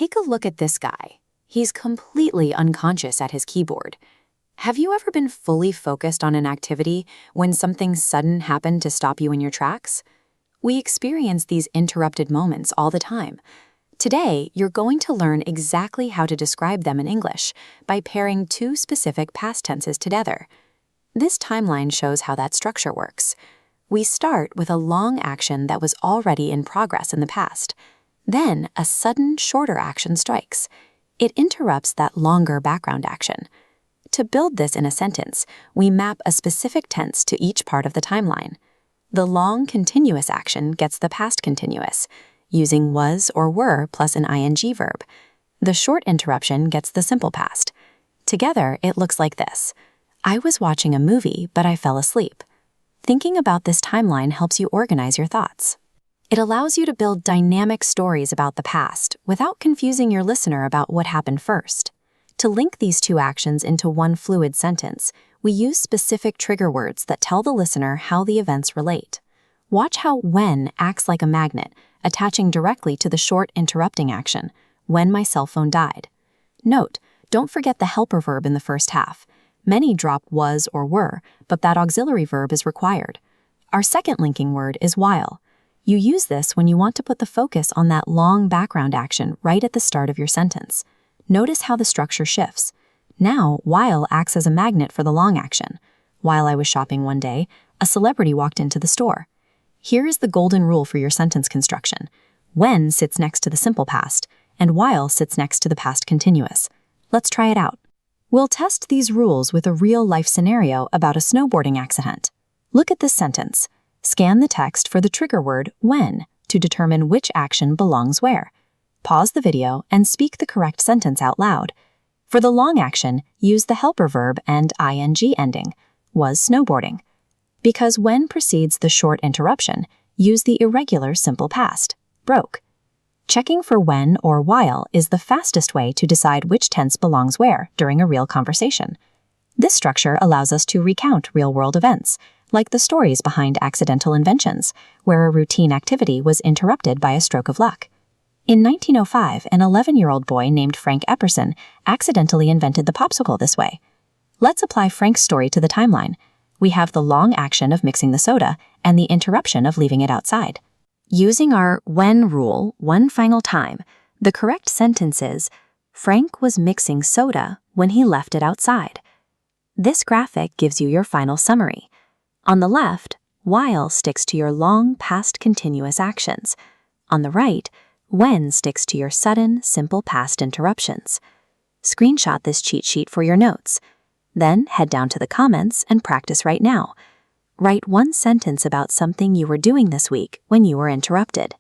Take a look at this guy. He's completely unconscious at his keyboard. Have you ever been fully focused on an activity when something sudden happened to stop you in your tracks? We experience these interrupted moments all the time. Today, you're going to learn exactly how to describe them in English by pairing two specific past tenses together. This timeline shows how that structure works. We start with a long action that was already in progress in the past. Then, a sudden, shorter action strikes. It interrupts that longer background action. To build this in a sentence, we map a specific tense to each part of the timeline. The long, continuous action gets the past continuous, using was or were plus an ing verb. The short interruption gets the simple past. Together, it looks like this. I was watching a movie, but I fell asleep. Thinking about this timeline helps you organize your thoughts. It allows you to build dynamic stories about the past without confusing your listener about what happened first. To link these two actions into one fluid sentence, we use specific trigger words that tell the listener how the events relate. Watch how when acts like a magnet, attaching directly to the short interrupting action, when my cell phone died. Note, don't forget the helper verb in the first half. Many drop was or were, but that auxiliary verb is required. Our second linking word is while. You use this when you want to put the focus on that long background action right at the start of your sentence. Notice how the structure shifts. Now, while acts as a magnet for the long action. While I was shopping one day, a celebrity walked into the store. Here is the golden rule for your sentence construction. When sits next to the simple past, and while sits next to the past continuous. Let's try it out. We'll test these rules with a real-life scenario about a snowboarding accident. Look at this sentence. Scan the text for the trigger word when to determine which action belongs where. Pause the video and speak the correct sentence out loud. For the long action, use the helper verb and ing ending, was snowboarding. Because when precedes the short interruption, use the irregular simple past, broke. Checking for when or while is the fastest way to decide which tense belongs where during a real conversation. This structure allows us to recount real-world events, like the stories behind accidental inventions, where a routine activity was interrupted by a stroke of luck. In 1905, an 11-year-old boy named Frank Epperson accidentally invented the Popsicle this way. Let's apply Frank's story to the timeline. We have the long action of mixing the soda and the interruption of leaving it outside. Using our when rule one final time, the correct sentence is, Frank was mixing soda when he left it outside. This graphic gives you your final summary. On the left, while sticks to your long past continuous actions. On the right, when sticks to your sudden, simple past interruptions. Screenshot this cheat sheet for your notes. Then head down to the comments and practice right now. Write one sentence about something you were doing this week when you were interrupted.